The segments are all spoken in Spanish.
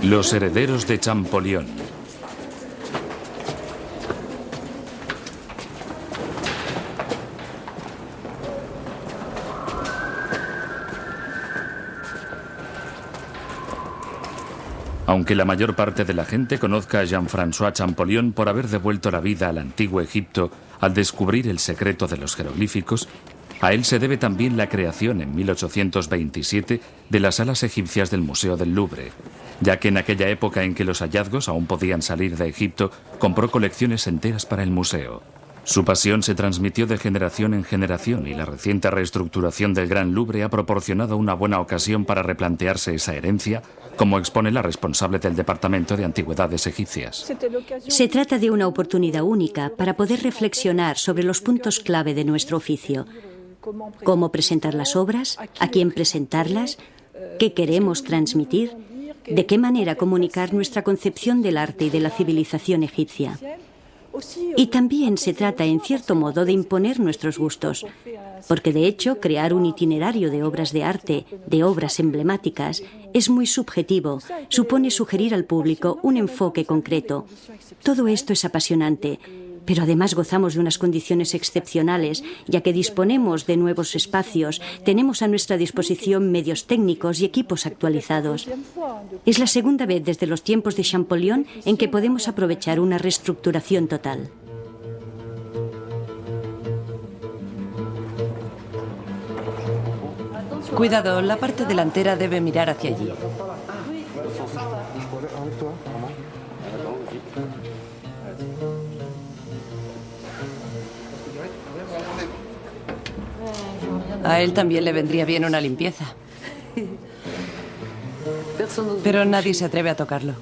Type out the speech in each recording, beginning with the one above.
Los herederos de Champollion. Aunque la mayor parte de la gente conozca a Jean-François Champollion por haber devuelto la vida al antiguo Egipto al descubrir el secreto de los jeroglíficos, a él se debe también la creación en 1827 de las salas egipcias del Museo del Louvre, ya que en aquella época en que los hallazgos aún podían salir de Egipto, compró colecciones enteras para el museo. Su pasión se transmitió de generación en generación y la reciente reestructuración del Gran Louvre ha proporcionado una buena ocasión para replantearse esa herencia, como expone la responsable del Departamento de Antigüedades Egipcias. Se trata de una oportunidad única para poder reflexionar sobre los puntos clave de nuestro oficio. Cómo presentar las obras, a quién presentarlas, qué queremos transmitir, de qué manera comunicar nuestra concepción del arte y de la civilización egipcia. Y también se trata, en cierto modo, de imponer nuestros gustos, porque de hecho crear un itinerario de obras de arte, de obras emblemáticas, es muy subjetivo, supone sugerir al público un enfoque concreto. Todo esto es apasionante, pero además gozamos de unas condiciones excepcionales, ya que disponemos de nuevos espacios, tenemos a nuestra disposición medios técnicos y equipos actualizados. Es la segunda vez desde los tiempos de Champollion en que podemos aprovechar una reestructuración total. Cuidado, la parte delantera debe mirar hacia allí. A él también le vendría bien una limpieza. Pero nadie se atreve a tocarlo.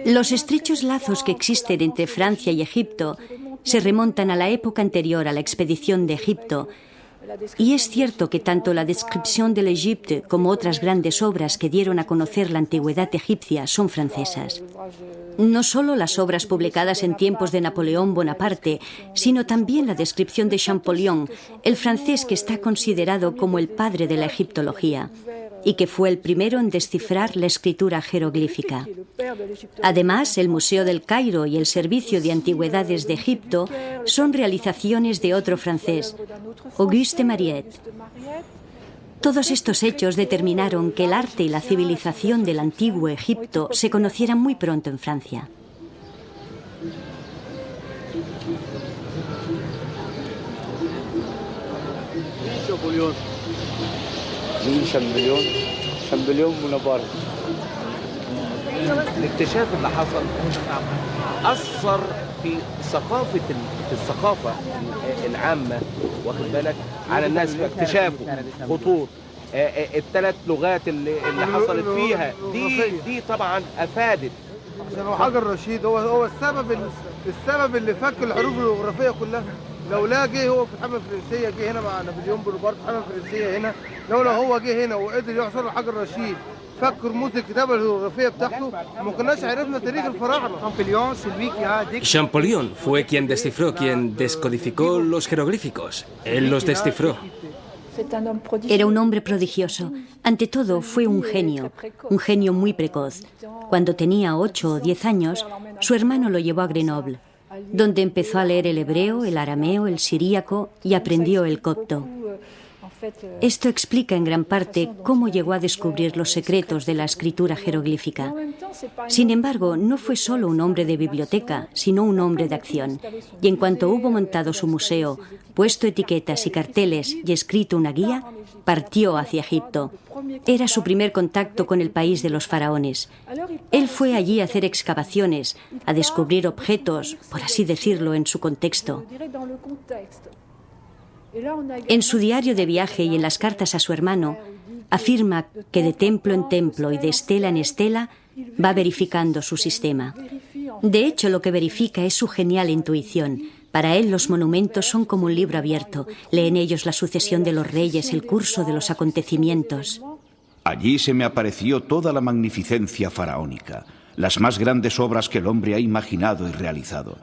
Los estrechos lazos que existen entre Francia y Egipto se remontan a la época anterior a la expedición de Egipto. Y es cierto que tanto la Description de l'Égypte como otras grandes obras que dieron a conocer la antigüedad egipcia son francesas. No solo las obras publicadas en tiempos de Napoleón Bonaparte, sino también la descripción de Champollion, el francés que está considerado como el padre de la egiptología y que fue el primero en descifrar la escritura jeroglífica. Además, el Museo del Cairo y el Servicio de Antigüedades de Egipto son realizaciones de otro francés, Auguste Mariette. Todos estos hechos determinaron que el arte y la civilización del antiguo Egipto se conocieran muy pronto en Francia. شامبليون بونابرت الاكتشاف اللي حصل أثر في الثقافة العامة واخد بالك على الناس في اكتشافه خطوط الثلاث لغات اللي حصلت فيها دي طبعا أفادت عشان هو حجر رشيد هو السبب اللي فك الحروف الجغرافية كلها. لولا جه هو في الحملة الفرنسية جه هنا مع نابليون بونابرت في الحملة الفرنسية هنا لولا هو جه هنا وقدر يحصل حجر رشيد فك رموز الكتابة الجغرافية بتاعته ما كناش عرفنا تاريخ الفراعنة. Champollion fue quien descifró, quien descodificó los jeroglíficos. Él los descifró. Era un hombre prodigioso. Ante todo, fue un genio muy precoz. Cuando tenía 8 o 10 años, su hermano lo llevó a Grenoble, donde empezó a leer el hebreo, el arameo, el siríaco y aprendió el copto. Esto explica en gran parte cómo llegó a descubrir los secretos de la escritura jeroglífica. Sin embargo, no fue solo un hombre de biblioteca, sino un hombre de acción. Y en cuanto hubo montado su museo, puesto etiquetas y carteles y escrito una guía, partió hacia Egipto. Era su primer contacto con el país de los faraones. Él fue allí a hacer excavaciones, a descubrir objetos, por así decirlo, en su contexto. En su diario de viaje y en las cartas a su hermano, afirma que de templo en templo y de estela en estela va verificando su sistema. De hecho, lo que verifica es su genial intuición. Para él, los monumentos son como un libro abierto. Lee en ellos la sucesión de los reyes, el curso de los acontecimientos. Allí se me apareció toda la magnificencia faraónica, las más grandes obras que el hombre ha imaginado y realizado.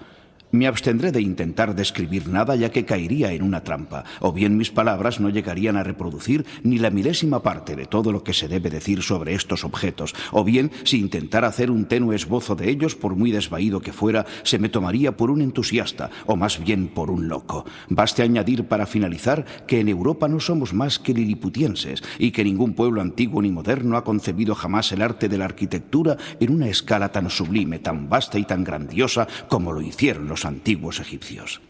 Me abstendré de intentar describir nada, ya que caería en una trampa, o bien mis palabras no llegarían a reproducir ni la milésima parte de todo lo que se debe decir sobre estos objetos, o bien, si intentara hacer un tenue esbozo de ellos, por muy desvaído que fuera, se me tomaría por un entusiasta, o más bien por un loco. Baste añadir para finalizar que en Europa no somos más que liliputienses, y que ningún pueblo antiguo ni moderno ha concebido jamás el arte de la arquitectura en una escala tan sublime, tan vasta y tan grandiosa como lo hicieron los antiguos egipcios.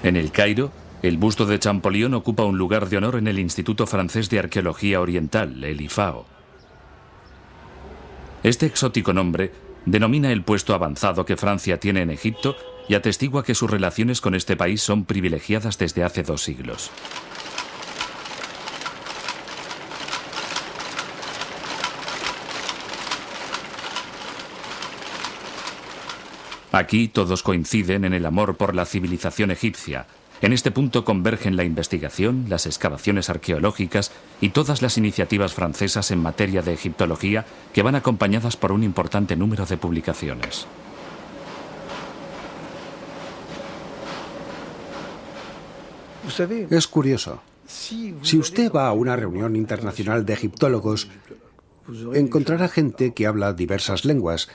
En el Cairo, el busto de Champollion ocupa un lugar de honor en el Instituto Francés de Arqueología Oriental, el IFAO. Este exótico nombre denomina el puesto avanzado que Francia tiene en Egipto y atestigua que sus relaciones con este país son privilegiadas desde hace 2 siglos. Aquí todos coinciden en el amor por la civilización egipcia. En este punto convergen la investigación, las excavaciones arqueológicas y todas las iniciativas francesas en materia de egiptología que van acompañadas por un importante número de publicaciones. Es curioso. Si usted va a una reunión internacional de egiptólogos, encontrará gente que habla diversas lenguas,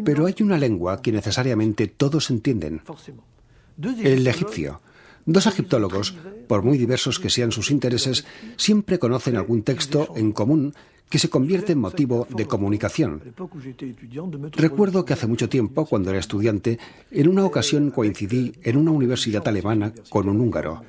pero hay una lengua que necesariamente todos entienden: el egipcio. 2 egiptólogos, por muy diversos que sean sus intereses, siempre conocen algún texto en común que se convierte en motivo de comunicación. Recuerdo que hace mucho tiempo, cuando era estudiante, en una ocasión coincidí en una universidad alemana con un húngaro.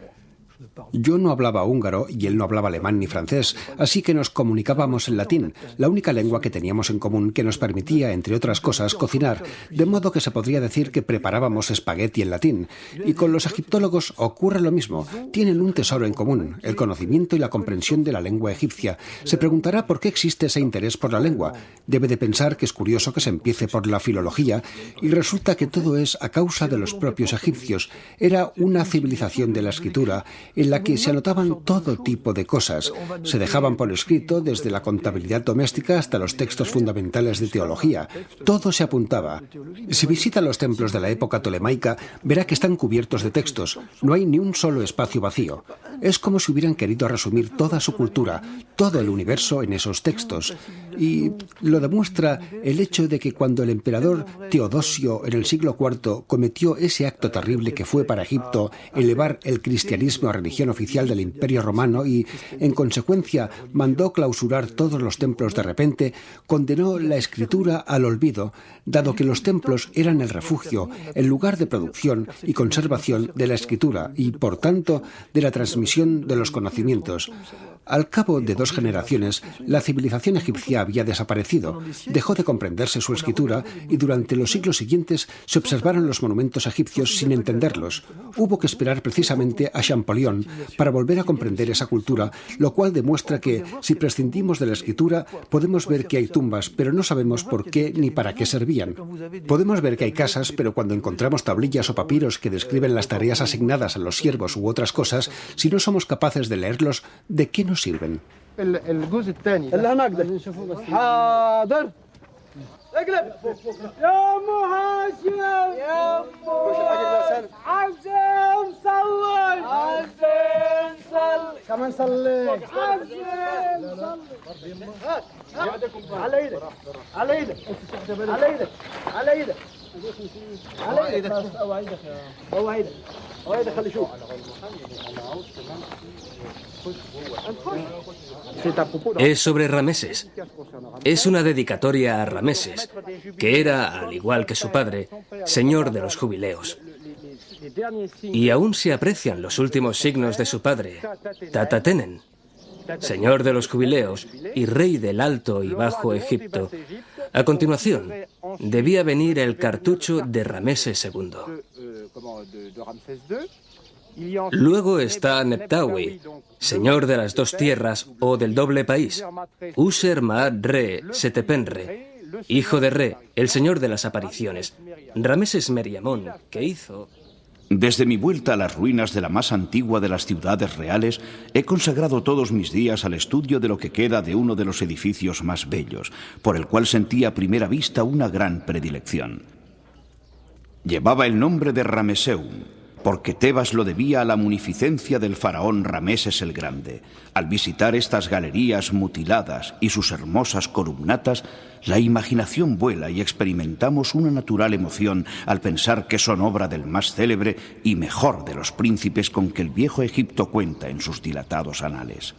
Yo no hablaba húngaro y él no hablaba alemán ni francés, así que nos comunicábamos en latín, la única lengua que teníamos en común que nos permitía, entre otras cosas, cocinar, de modo que se podría decir que preparábamos espagueti en latín. Y con los egiptólogos ocurre lo mismo, tienen un tesoro en común, el conocimiento y la comprensión de la lengua egipcia. Se preguntará por qué existe ese interés por la lengua. Debe de pensar que es curioso que se empiece por la filología, y resulta que todo es a causa de los propios egipcios. Era una civilización de la escritura, en la que se anotaban todo tipo de cosas. Se dejaban por escrito desde la contabilidad doméstica hasta los textos fundamentales de teología. Todo se apuntaba. Si visita los templos de la época tolemaica, verá que están cubiertos de textos. No hay ni un solo espacio vacío. Es como si hubieran querido resumir toda su cultura, todo el universo en esos textos. Y lo demuestra el hecho de que cuando el emperador Teodosio en el siglo IV cometió ese acto terrible que fue para Egipto elevar el cristianismo a religión oficial del Imperio Romano y, en consecuencia, mandó clausurar todos los templos de repente, condenó la escritura al olvido, dado que los templos eran el refugio, el lugar de producción y conservación de la escritura y, por tanto, de la transmisión de los conocimientos. Al cabo de 2 generaciones, la civilización egipcia había desaparecido, dejó de comprenderse su escritura y durante los siglos siguientes se observaron los monumentos egipcios sin entenderlos. Hubo que esperar precisamente a Champollion para volver a comprender esa cultura, lo cual demuestra que, si prescindimos de la escritura, podemos ver que hay tumbas, pero no sabemos por qué ni para qué servían. Podemos ver que hay casas, pero cuando encontramos tablillas o papiros que describen las tareas asignadas a los siervos u otras cosas, si no somos capaces de leerlos, ¿de qué nos sirven? الجزء الثاني اللي هنقدر نشوفه بس حاضر اقلب يا ام هاشم يا ام عزيم صلي عزيم صلي كمان صلي عزيم صلي على ايدك على ايدك على ايدك على ايدك على ايدك اوعدك اوعدك اوعدك خلي شوف Es sobre Rameses. Es una dedicatoria a Rameses, que era, al igual que su padre, señor de los jubileos. Y aún se aprecian los últimos signos de su padre, Tatatenen, señor de los jubileos y rey del Alto y Bajo Egipto. A continuación, debía venir el cartucho de Rameses II. Luego está Neptawi, señor de las 2 tierras o del doble país, User Maat Re Setepenre, hijo de Re, el señor de las apariciones, Rameses Meriamón, que hizo Desde mi vuelta a las ruinas de la más antigua de las ciudades reales, he consagrado todos mis días al estudio de lo que queda de uno de los edificios más bellos, por el cual sentí a primera vista una gran predilección. Llevaba el nombre de Rameseum, porque Tebas lo debía a la munificencia del faraón Rameses el Grande. Al visitar estas galerías mutiladas y sus hermosas columnatas, la imaginación vuela y experimentamos una natural emoción al pensar que son obra del más célebre y mejor de los príncipes con que el viejo Egipto cuenta en sus dilatados anales.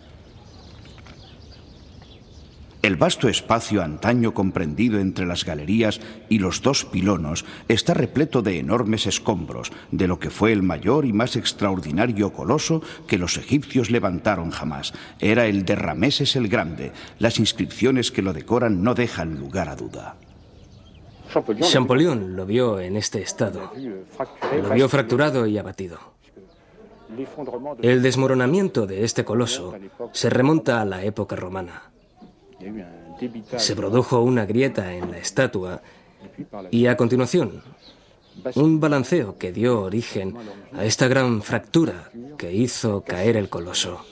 El vasto espacio antaño comprendido entre las galerías y los dos pilonos está repleto de enormes escombros, de lo que fue el mayor y más extraordinario coloso que los egipcios levantaron jamás. Era el de Rameses el Grande. Las inscripciones que lo decoran no dejan lugar a duda. Champollion lo vio en este estado. Lo vio fracturado y abatido. El desmoronamiento de este coloso se remonta a la época romana. Se produjo una grieta en la estatua y, a continuación, un balanceo que dio origen a esta gran fractura que hizo caer el coloso.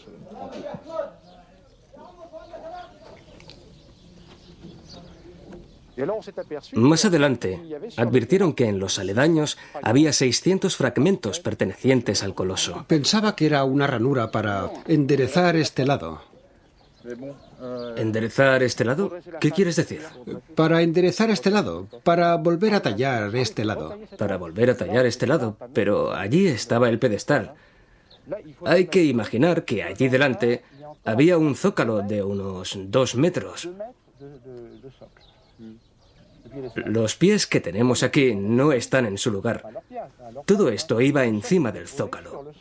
Más adelante, advirtieron que en los aledaños había 600 fragmentos pertenecientes al coloso. Pensaba que era una ranura para enderezar este lado. ¿Enderezar este lado? ¿Qué quieres decir? Para enderezar este lado, para volver a tallar este lado. Para volver a tallar este lado, pero allí estaba el pedestal. Hay que imaginar que allí delante había un zócalo de unos 2 metros. Los pies que tenemos aquí no están en su lugar. Todo esto iba encima del zócalo.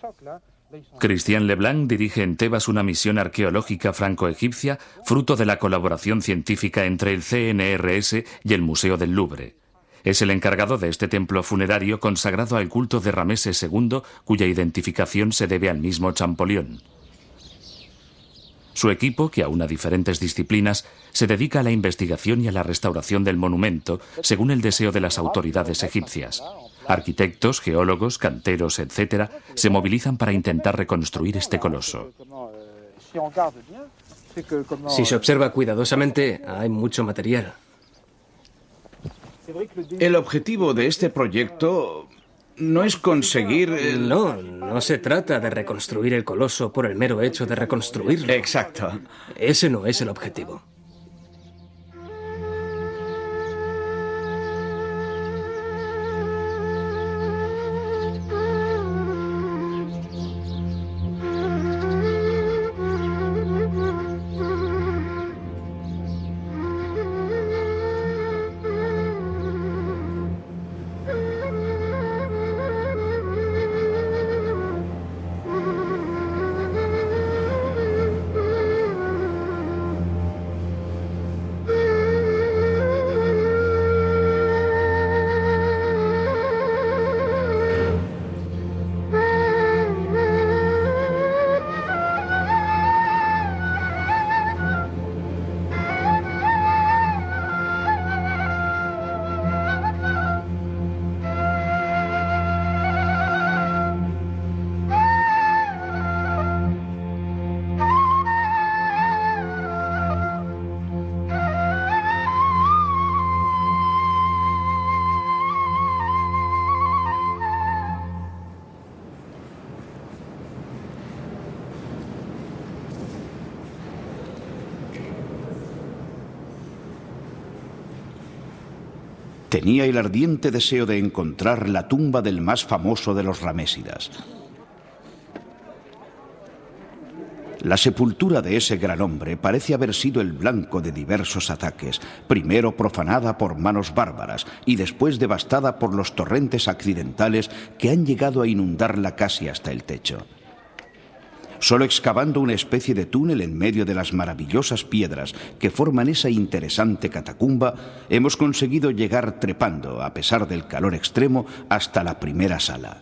Christian Leblanc dirige en Tebas una misión arqueológica franco-egipcia fruto de la colaboración científica entre el CNRS y el Museo del Louvre. Es el encargado de este templo funerario consagrado al culto de Rameses II, cuya identificación se debe al mismo Champollion. Su equipo, que aúna diferentes disciplinas, se dedica a la investigación y a la restauración del monumento, según el deseo de las autoridades egipcias. Arquitectos, geólogos, canteros, etc., se movilizan para intentar reconstruir este coloso. Si se observa cuidadosamente, hay mucho material. El objetivo de este proyecto no es conseguir... No se trata de reconstruir el coloso por el mero hecho de reconstruirlo. Exacto. Ese no es el objetivo. Tenía el ardiente deseo de encontrar la tumba del más famoso de los ramésidas. La sepultura de ese gran hombre parece haber sido el blanco de diversos ataques, primero profanada por manos bárbaras y después devastada por los torrentes accidentales que han llegado a inundarla casi hasta el techo. Solo excavando una especie de túnel en medio de las maravillosas piedras que forman esa interesante catacumba, hemos conseguido llegar trepando, a pesar del calor extremo, hasta la primera sala.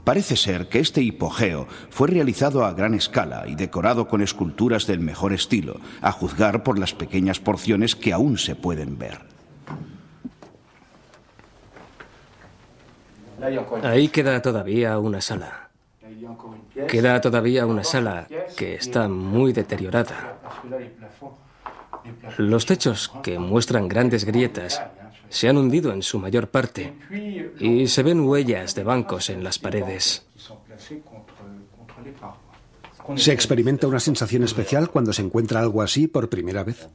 Parece ser que este hipogeo fue realizado a gran escala y decorado con esculturas del mejor estilo, a juzgar por las pequeñas porciones que aún se pueden ver. Ahí queda todavía una sala. Queda todavía una sala que está muy deteriorada. Los techos, que muestran grandes grietas, se han hundido en su mayor parte y se ven huellas de bancos en las paredes. ¿Se experimenta una sensación especial cuando se encuentra algo así por primera vez?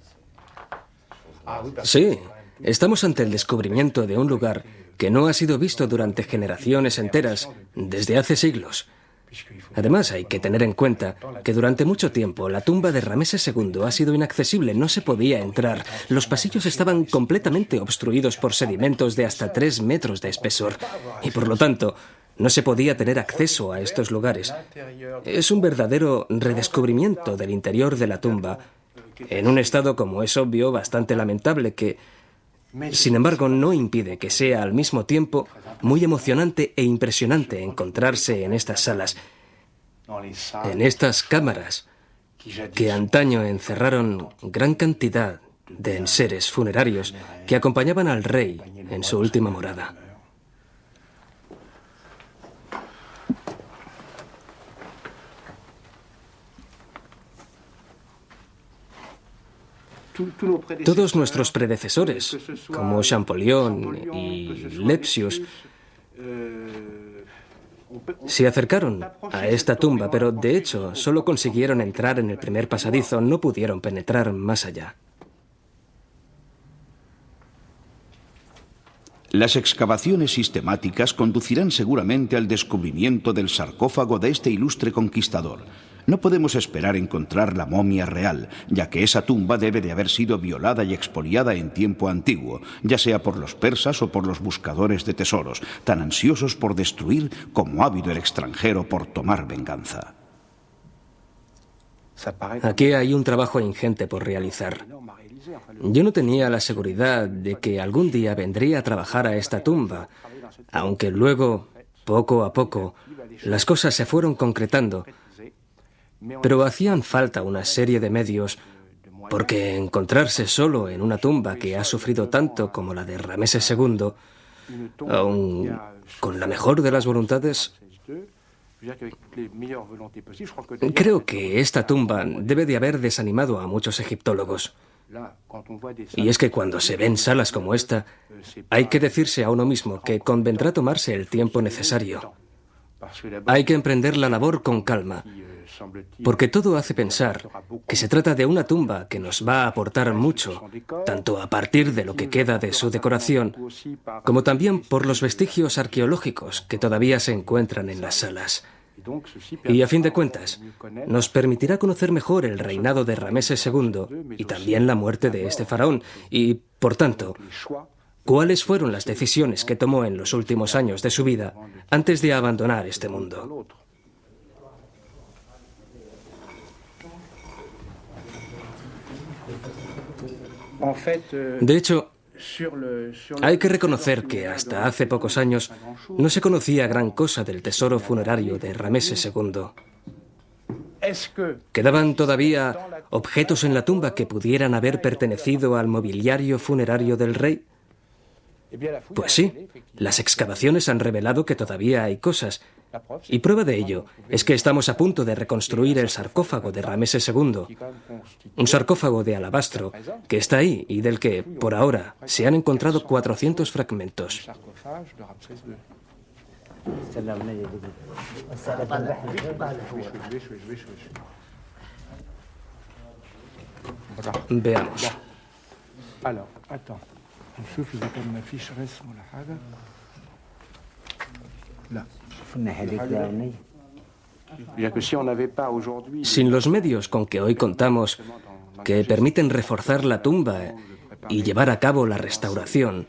Sí, estamos ante el descubrimiento de un lugar que no ha sido visto durante generaciones enteras, desde hace siglos. Además, hay que tener en cuenta que durante mucho tiempo la tumba de Rameses II ha sido inaccesible, no se podía entrar. Los pasillos estaban completamente obstruidos por sedimentos de hasta 3 metros de espesor y, por lo tanto, no se podía tener acceso a estos lugares. Es un verdadero redescubrimiento del interior de la tumba, en un estado, como es obvio, bastante lamentable que, sin embargo, no impide que sea al mismo tiempo muy emocionante e impresionante encontrarse en estas salas, en estas cámaras que antaño encerraron gran cantidad de enseres funerarios que acompañaban al rey en su última morada. Todos nuestros predecesores, como Champollion y Lepsius, se acercaron a esta tumba, pero de hecho solo consiguieron entrar en el primer pasadizo, no pudieron penetrar más allá. Las excavaciones sistemáticas conducirán seguramente al descubrimiento del sarcófago de este ilustre conquistador. No podemos esperar encontrar la momia real, ya que esa tumba debe de haber sido violada y expoliada en tiempo antiguo, ya sea por los persas o por los buscadores de tesoros, tan ansiosos por destruir como ávido el extranjero por tomar venganza. Aquí hay un trabajo ingente por realizar. Yo no tenía la seguridad de que algún día vendría a trabajar a esta tumba, aunque luego, poco a poco, las cosas se fueron concretando. Pero hacían falta una serie de medios, porque encontrarse solo en una tumba que ha sufrido tanto como la de Rameses II, aun con la mejor de las voluntades, creo que esta tumba debe de haber desanimado a muchos egiptólogos. Y es que cuando se ven salas como esta, hay que decirse a uno mismo que convendrá tomarse el tiempo necesario. Hay que emprender la labor con calma, porque todo hace pensar que se trata de una tumba que nos va a aportar mucho, tanto a partir de lo que queda de su decoración, como también por los vestigios arqueológicos que todavía se encuentran en las salas. Y a fin de cuentas, nos permitirá conocer mejor el reinado de Rameses II y también la muerte de este faraón y, por tanto, cuáles fueron las decisiones que tomó en los últimos años de su vida antes de abandonar este mundo. De hecho, hay que reconocer que hasta hace pocos años no se conocía gran cosa del tesoro funerario de Rameses II. ¿Quedaban todavía objetos en la tumba que pudieran haber pertenecido al mobiliario funerario del rey? Pues sí, las excavaciones han revelado que todavía hay cosas, y prueba de ello es que estamos a punto de reconstruir el sarcófago de Rameses II, un sarcófago de alabastro que está ahí y del que, por ahora, se han encontrado 400 fragmentos. Veamos. Sin los medios con que hoy contamos, que permiten reforzar la tumba y llevar a cabo la restauración,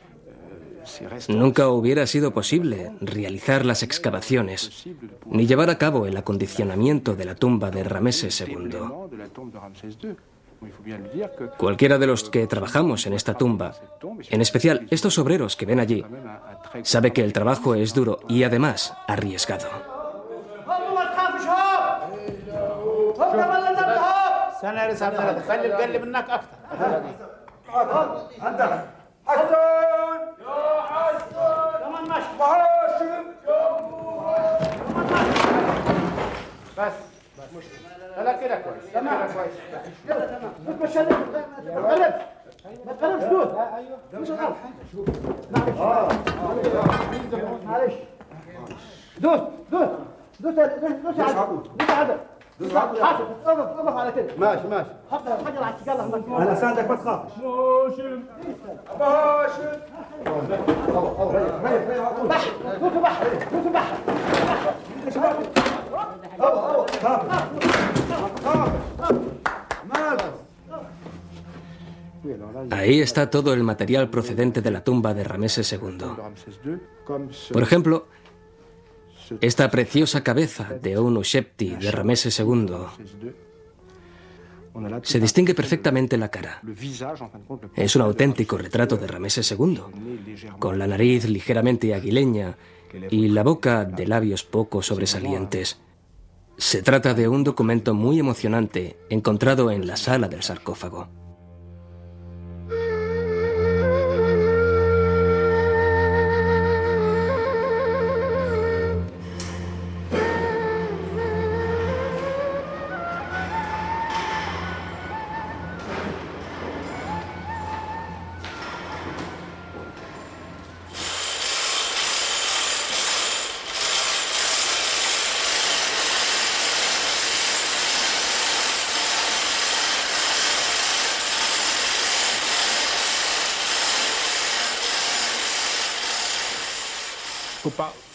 nunca hubiera sido posible realizar las excavaciones ni llevar a cabo el acondicionamiento de la tumba de Rameses II. Cualquiera de los que trabajamos en esta tumba, en especial estos obreros que ven allí, sabe que el trabajo es duro y además arriesgado. Ahí está todo el material procedente de la tumba de Rameses II. Por ejemplo, esta preciosa cabeza de un Ushepti de Rameses II. Se distingue perfectamente la cara. Es un auténtico retrato de Rameses II, con la nariz ligeramente aguileña y la boca de labios poco sobresalientes. Se trata de un documento muy emocionante encontrado en la sala del sarcófago.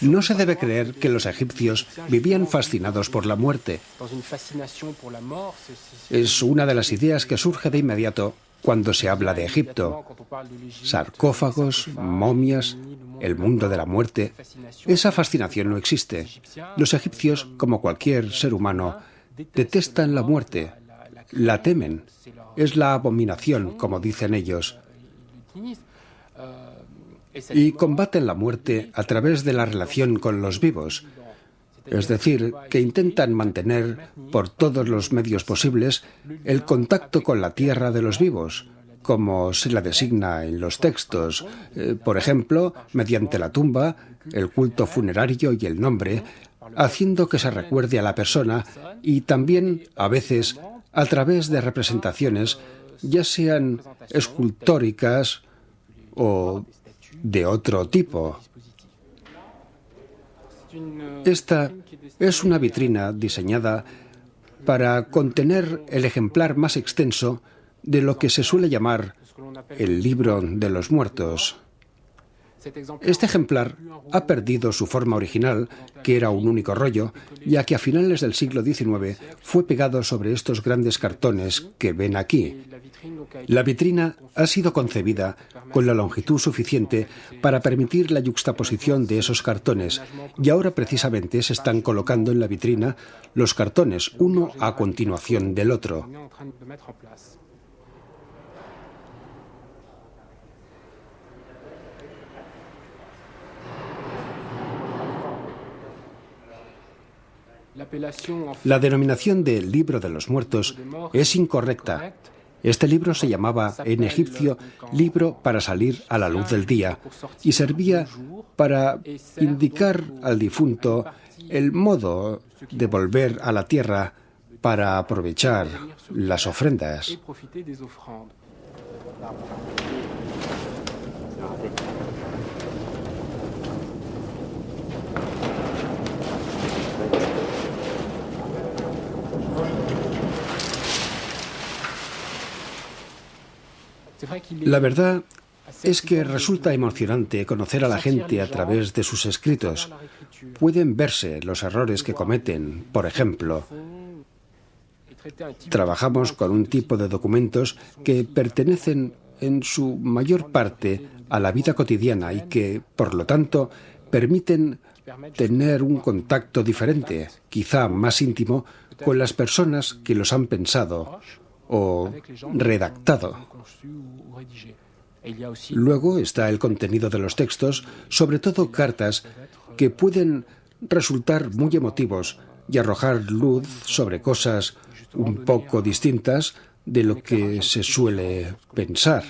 No se debe creer que los egipcios vivían fascinados por la muerte. Es una de las ideas que surge de inmediato cuando se habla de Egipto. Sarcófagos, momias, el mundo de la muerte. Esa fascinación no existe. Los egipcios, como cualquier ser humano, detestan la muerte, la temen. Es la abominación, como dicen ellos. Y combaten la muerte a través de la relación con los vivos. Es decir, que intentan mantener, por todos los medios posibles, el contacto con la tierra de los vivos, como se la designa en los textos, por ejemplo, mediante la tumba, el culto funerario y el nombre, haciendo que se recuerde a la persona y también, a veces, a través de representaciones, ya sean escultóricas o de otro tipo. Esta es una vitrina diseñada para contener el ejemplar más extenso de lo que se suele llamar el libro de los muertos. Este ejemplar ha perdido su forma original, que era un único rollo, ya que a finales del siglo XIX fue pegado sobre estos grandes cartones que ven aquí. La vitrina ha sido concebida con la longitud suficiente para permitir la yuxtaposición de esos cartones, y ahora precisamente se están colocando en la vitrina los cartones, uno a continuación del otro. La denominación de Libro de los Muertos es incorrecta. Este libro se llamaba en egipcio Libro para salir a la luz del día y servía para indicar al difunto el modo de volver a la tierra para aprovechar las ofrendas. La verdad es que resulta emocionante conocer a la gente a través de sus escritos. Pueden verse los errores que cometen. Por ejemplo, trabajamos con un tipo de documentos que pertenecen en su mayor parte a la vida cotidiana y que, por lo tanto, permiten tener un contacto diferente, quizá más íntimo, con las personas que los han pensado o redactado. Luego está el contenido de los textos, sobre todo cartas que pueden resultar muy emotivos y arrojar luz sobre cosas un poco distintas de lo que se suele pensar.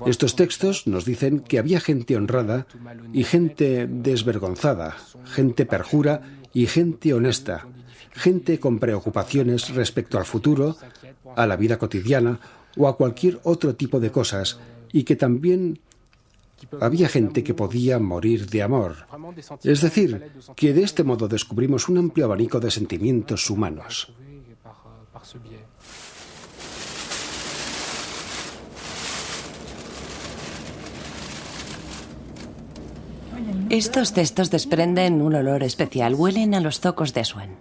Estos textos nos dicen que había gente honrada y gente desvergonzada, gente perjura y gente honesta, gente con preocupaciones respecto al futuro, a la vida cotidiana o a cualquier otro tipo de cosas, y que también había gente que podía morir de amor. Es decir, que de este modo descubrimos un amplio abanico de sentimientos humanos. Estos textos desprenden un olor especial. Huelen a los zocos de Aswan.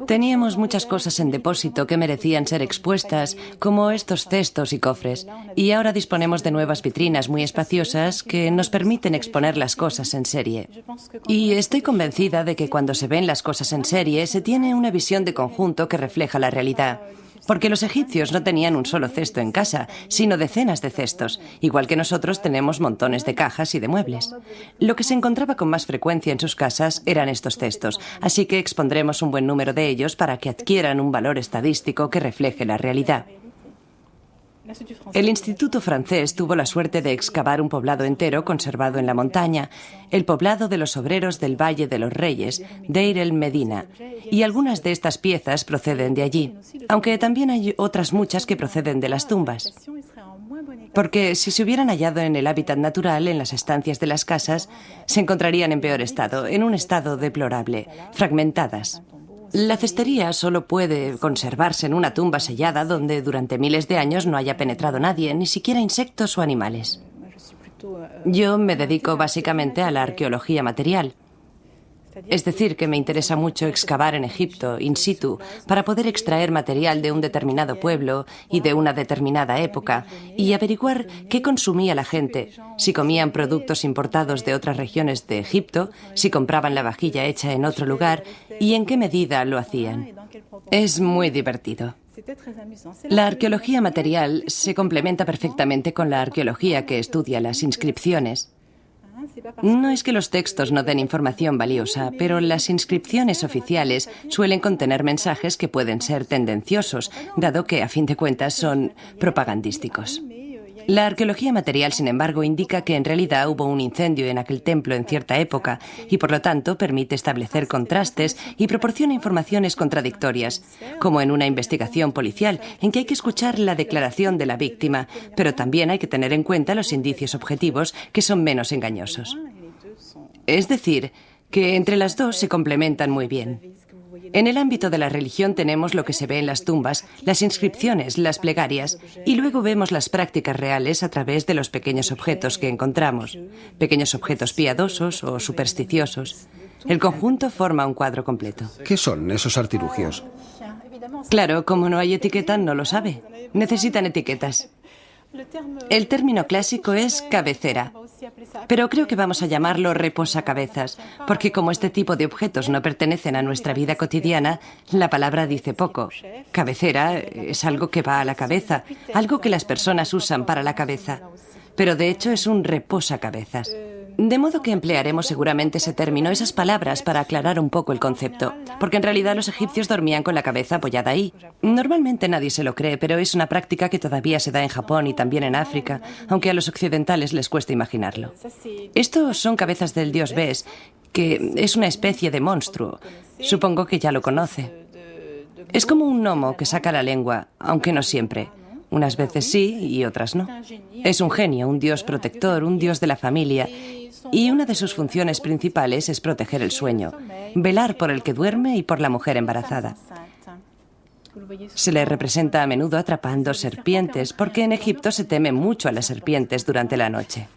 Teníamos muchas cosas en depósito que merecían ser expuestas, como estos cestos y cofres, y ahora disponemos de nuevas vitrinas muy espaciosas que nos permiten exponer las cosas en serie. Y estoy convencida de que cuando se ven las cosas en serie se tiene una visión de conjunto que refleja la realidad. Porque los egipcios no tenían un solo cesto en casa, sino decenas de cestos, igual que nosotros tenemos montones de cajas y de muebles. Lo que se encontraba con más frecuencia en sus casas eran estos cestos, así que expondremos un buen número de ellos para que adquieran un valor estadístico que refleje la realidad. El Instituto francés tuvo la suerte de excavar un poblado entero conservado en la montaña, el poblado de los obreros del Valle de los Reyes, Deir el Medina, y algunas de estas piezas proceden de allí, aunque también hay otras muchas que proceden de las tumbas. Porque si se hubieran hallado en el hábitat natural, en las estancias de las casas, se encontrarían en peor estado, en un estado deplorable, fragmentadas. La cestería solo puede conservarse en una tumba sellada donde durante miles de años no haya penetrado nadie, ni siquiera insectos o animales. Yo me dedico básicamente a la arqueología material. Es decir, que me interesa mucho excavar en Egipto, in situ, para poder extraer material de un determinado pueblo y de una determinada época y averiguar qué consumía la gente, si comían productos importados de otras regiones de Egipto, si compraban la vajilla hecha en otro lugar y en qué medida lo hacían. Es muy divertido. La arqueología material se complementa perfectamente con la arqueología que estudia las inscripciones. No es que los textos no den información valiosa, pero las inscripciones oficiales suelen contener mensajes que pueden ser tendenciosos, dado que, a fin de cuentas, son propagandísticos. La arqueología material, sin embargo, indica que en realidad hubo un incendio en aquel templo en cierta época y, por lo tanto, permite establecer contrastes y proporciona informaciones contradictorias, como en una investigación policial, en que hay que escuchar la declaración de la víctima, pero también hay que tener en cuenta los indicios objetivos, que son menos engañosos. Es decir, que entre las dos se complementan muy bien. En el ámbito de la religión tenemos lo que se ve en las tumbas, las inscripciones, las plegarias, y luego vemos las prácticas reales a través de los pequeños objetos que encontramos, pequeños objetos piadosos o supersticiosos. El conjunto forma un cuadro completo. ¿Qué son esos artilugios? Claro, como no hay etiqueta, no lo sabe. Necesitan etiquetas. El término clásico es cabecera, pero creo que vamos a llamarlo reposacabezas, porque como este tipo de objetos no pertenecen a nuestra vida cotidiana, la palabra dice poco. Cabecera es algo que va a la cabeza, algo que las personas usan para la cabeza, pero de hecho es un reposacabezas. De modo que emplearemos seguramente ese término, esas palabras, para aclarar un poco el concepto, porque en realidad los egipcios dormían con la cabeza apoyada ahí. Normalmente nadie se lo cree, pero es una práctica que todavía se da en Japón y también en África, aunque a los occidentales les cuesta imaginarlo. Estos son cabezas del dios Bes, que es una especie de monstruo. Supongo que ya lo conoce. Es como un gnomo que saca la lengua, aunque no siempre. Unas veces sí y otras no. Es un genio, un dios protector, un dios de la familia, y una de sus funciones principales es proteger el sueño, velar por el que duerme y por la mujer embarazada. Se le representa a menudo atrapando serpientes, porque en Egipto se teme mucho a las serpientes durante la noche.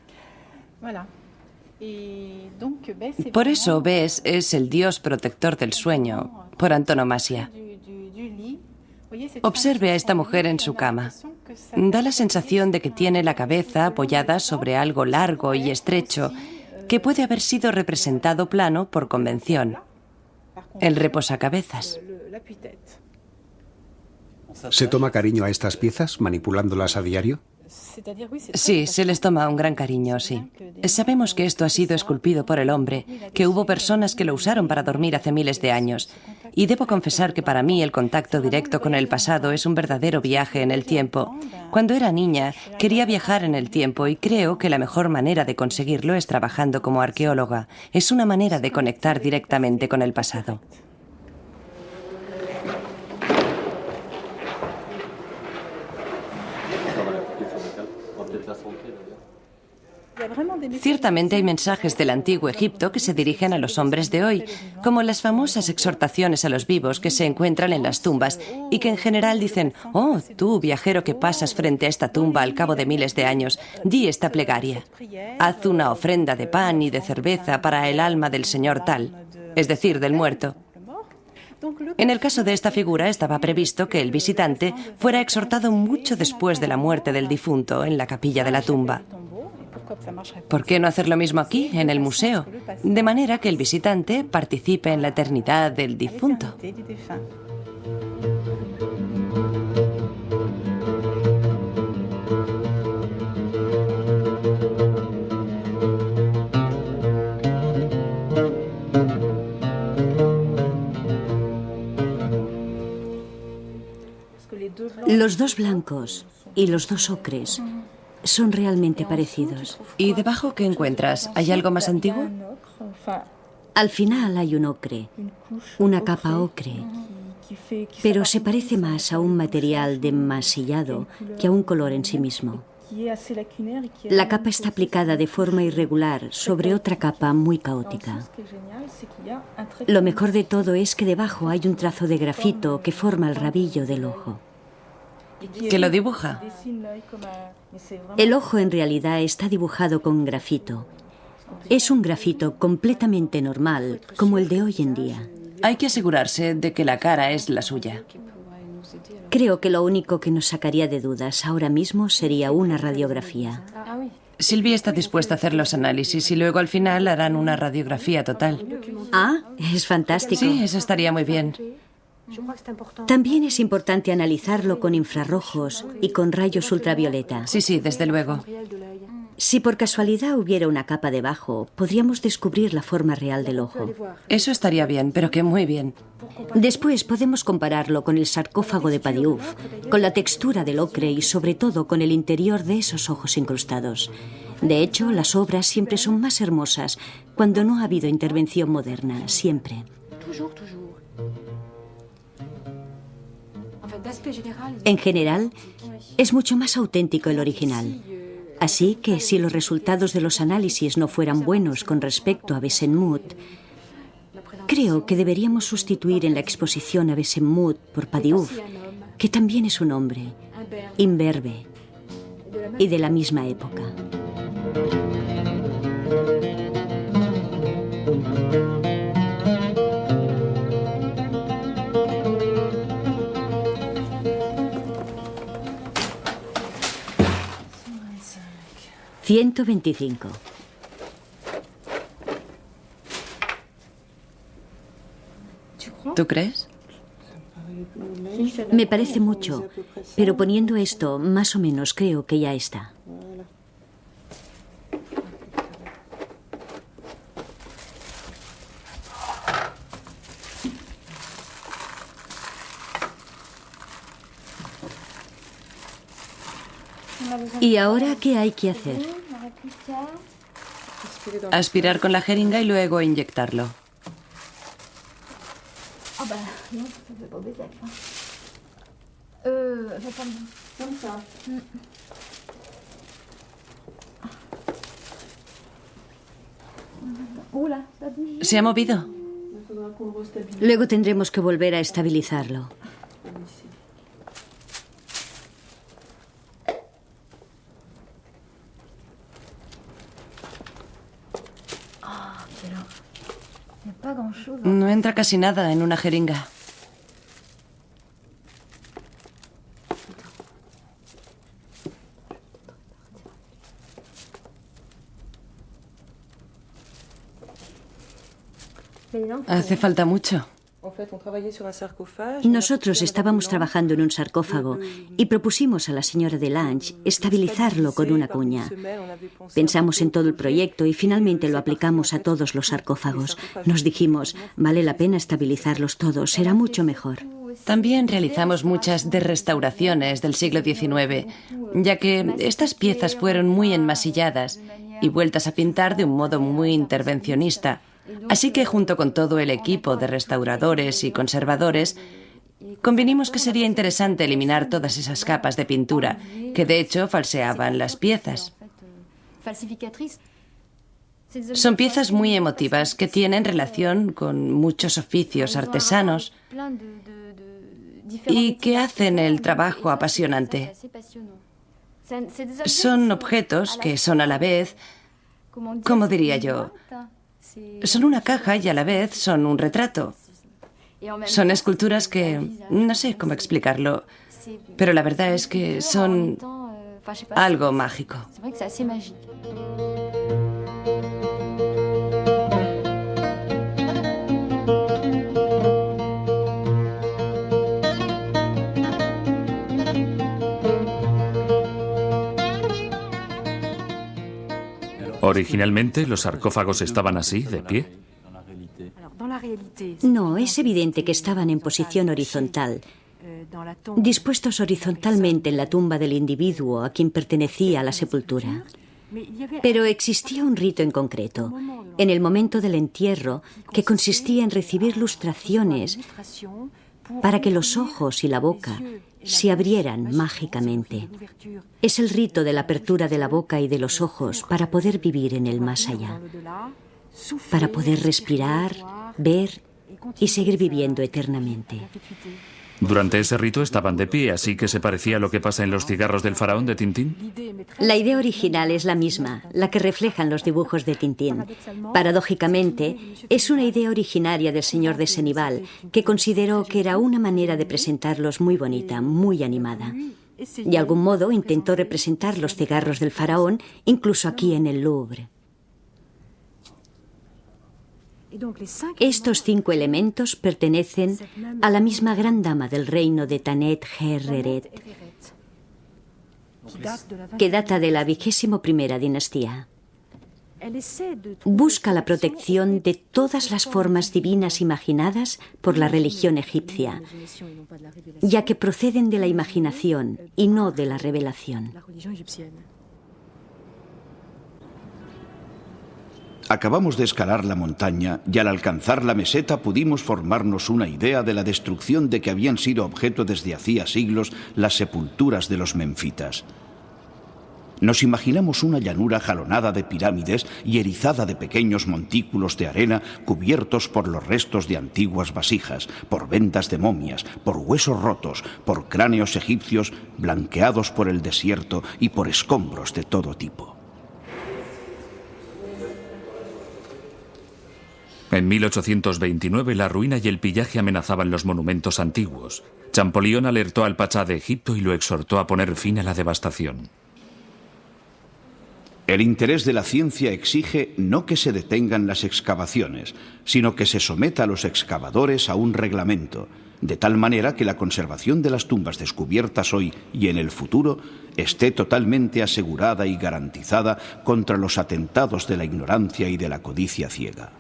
Por eso Bes es el dios protector del sueño, por antonomasia. Observe a esta mujer en su cama. Da la sensación de que tiene la cabeza apoyada sobre algo largo y estrecho, que puede haber sido representado plano por convención. El reposacabezas. ¿Se toma cariño a estas piezas, manipulándolas a diario? Sí, se les toma un gran cariño, sí. Sabemos que esto ha sido esculpido por el hombre, que hubo personas que lo usaron para dormir hace miles de años. Y debo confesar que para mí el contacto directo con el pasado es un verdadero viaje en el tiempo. Cuando era niña, quería viajar en el tiempo y creo que la mejor manera de conseguirlo es trabajando como arqueóloga. Es una manera de conectar directamente con el pasado. Ciertamente hay mensajes del antiguo Egipto que se dirigen a los hombres de hoy, como las famosas exhortaciones a los vivos que se encuentran en las tumbas y que en general dicen: «Oh, tú, viajero que pasas frente a esta tumba al cabo de miles de años, di esta plegaria. Haz una ofrenda de pan y de cerveza para el alma del señor tal», es decir, del muerto. En el caso de esta figura estaba previsto que el visitante fuera exhortado mucho después de la muerte del difunto en la capilla de la tumba. ¿Por qué no hacer lo mismo aquí, en el museo? De manera que el visitante participe en la eternidad del difunto. Los dos blancos y los dos ocres son realmente parecidos. ¿Y debajo qué encuentras? ¿Hay algo más antiguo? Al final hay un ocre, una capa ocre, pero se parece más a un material de enmasillado que a un color en sí mismo. La capa está aplicada de forma irregular sobre otra capa muy caótica. Lo mejor de todo es que debajo hay un trazo de grafito que forma el rabillo del ojo. ¿Que lo dibuja? El ojo en realidad está dibujado con grafito. Es un grafito completamente normal, como el de hoy en día. Hay que asegurarse de que la cara es la suya. Creo que lo único que nos sacaría de dudas ahora mismo sería una radiografía. Sylvie está dispuesta a hacer los análisis y luego al final harán una radiografía total. Ah, es fantástico. Sí, eso estaría muy bien. También es importante analizarlo con infrarrojos y con rayos ultravioleta. Sí, desde luego. Si por casualidad hubiera una capa debajo, podríamos descubrir la forma real del ojo. Eso estaría bien, pero que muy bien. Después podemos compararlo con el sarcófago de Padiouf, con la textura del ocre y sobre todo con el interior de esos ojos incrustados. De hecho, las obras siempre son más hermosas cuando no ha habido intervención moderna, siempre. En general, es mucho más auténtico el original. Así que si los resultados de los análisis no fueran buenos con respecto a Bessenmuth, creo que deberíamos sustituir en la exposición a Bessenmuth por Padiouf, que también es un hombre, imberbe y de la misma época. $125. ¿Tú crees? Me parece mucho, pero poniendo esto, más o menos creo que ya está. ¿Y ahora qué hay que hacer? Aspirar con la jeringa y luego inyectarlo. ¿Se ha movido? Luego tendremos que volver a estabilizarlo. No entra casi nada en una jeringa. Hace falta mucho. Nosotros estábamos trabajando en un sarcófago y propusimos a la señora Delange estabilizarlo con una cuña. Pensamos en todo el proyecto y finalmente lo aplicamos a todos los sarcófagos. Nos dijimos, vale la pena estabilizarlos todos, será mucho mejor. También realizamos muchas desrestauraciones del siglo XIX, ya que estas piezas fueron muy enmasilladas y vueltas a pintar de un modo muy intervencionista. Así que junto con todo el equipo de restauradores y conservadores, convinimos que sería interesante eliminar todas esas capas de pintura, que de hecho falseaban las piezas. Son piezas muy emotivas que tienen relación con muchos oficios artesanos y que hacen el trabajo apasionante. Son objetos que son a la vez, ¿cómo diría yo? Son una caja y a la vez son un retrato. Son esculturas que no sé cómo explicarlo, pero la verdad es que son algo mágico. Originalmente, los sarcófagos estaban así, de pie. No, es evidente que estaban en posición horizontal, dispuestos horizontalmente en la tumba del individuo a quien pertenecía la sepultura. Pero existía un rito en concreto, en el momento del entierro, que consistía en recibir lustraciones para que los ojos y la boca se abrieran mágicamente. Es el rito de la apertura de la boca y de los ojos para poder vivir en el más allá, para poder respirar, ver y seguir viviendo eternamente. Durante ese rito estaban de pie, así que se parecía a lo que pasa en los cigarros del faraón de Tintín. La idea original es la misma, la que reflejan los dibujos de Tintín. Paradójicamente, es una idea originaria del señor de Senival, que consideró que era una manera de presentarlos muy bonita, muy animada. De algún modo intentó representar los cigarros del faraón, incluso aquí en el Louvre. Estos 5 elementos pertenecen a la misma gran dama del reino de Tanet Herreret, que data de la 21ª dinastía. Busca la protección de todas las formas divinas imaginadas por la religión egipcia, ya que proceden de la imaginación y no de la revelación. Acabamos de escalar la montaña y al alcanzar la meseta pudimos formarnos una idea de la destrucción de que habían sido objeto desde hacía siglos las sepulturas de los menfitas. Nos imaginamos una llanura jalonada de pirámides y erizada de pequeños montículos de arena cubiertos por los restos de antiguas vasijas, por vendas de momias, por huesos rotos, por cráneos egipcios blanqueados por el desierto y por escombros de todo tipo. En 1829 la ruina y el pillaje amenazaban los monumentos antiguos. Champollion alertó al pachá de Egipto y lo exhortó a poner fin a la devastación. El interés de la ciencia exige no que se detengan las excavaciones, sino que se someta a los excavadores a un reglamento, de tal manera que la conservación de las tumbas descubiertas hoy y en el futuro esté totalmente asegurada y garantizada contra los atentados de la ignorancia y de la codicia ciega.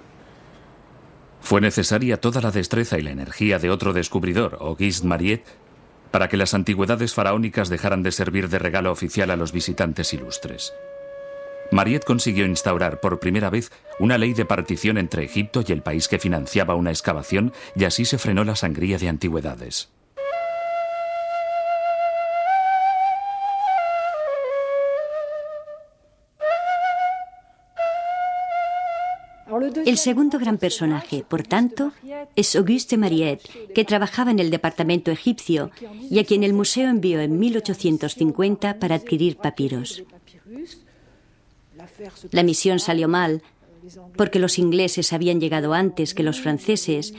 Fue necesaria toda la destreza y la energía de otro descubridor, Auguste Mariette, para que las antigüedades faraónicas dejaran de servir de regalo oficial a los visitantes ilustres. Mariette consiguió instaurar por primera vez una ley de partición entre Egipto y el país que financiaba una excavación, y así se frenó la sangría de antigüedades. El segundo gran personaje, por tanto, es Auguste Mariette, que trabajaba en el departamento egipcio y a quien el museo envió en 1850 para adquirir papiros. La misión salió mal porque los ingleses habían llegado antes que los franceses